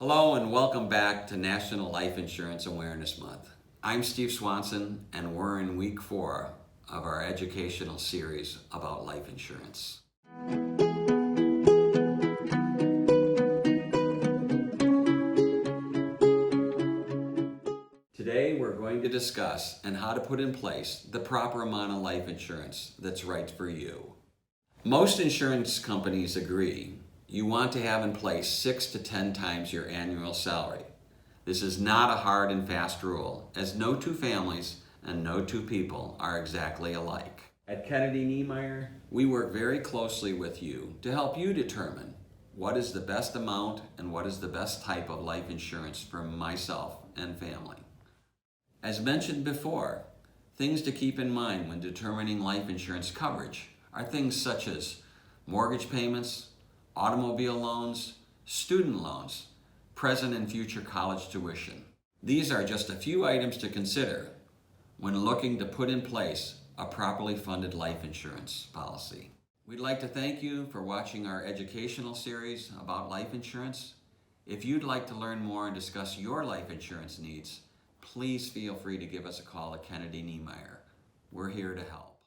Hello and welcome back to National Life Insurance Awareness Month. I'm Steve Swanson and we're in week 4 of our educational series about life insurance. Today we're going to discuss and how to put in place the proper amount of life insurance that's right for you. Most insurance companies agree you want to have in place 6 to 10 times your annual salary. This is not a hard and fast rule, as no two families and no two people are exactly alike. At Kennedy Nemier, we work very closely with you to help you determine what is the best amount and what is the best type of life insurance for myself and family. As mentioned before, things to keep in mind when determining life insurance coverage are things such as mortgage payments, automobile loans, student loans, present and future college tuition. These are just a few items to consider when looking to put in place a properly funded life insurance policy. We'd like to thank you for watching our educational series about life insurance. If you'd like to learn more and discuss your life insurance needs, please feel free to give us a call at Kennedy Nemier. We're here to help.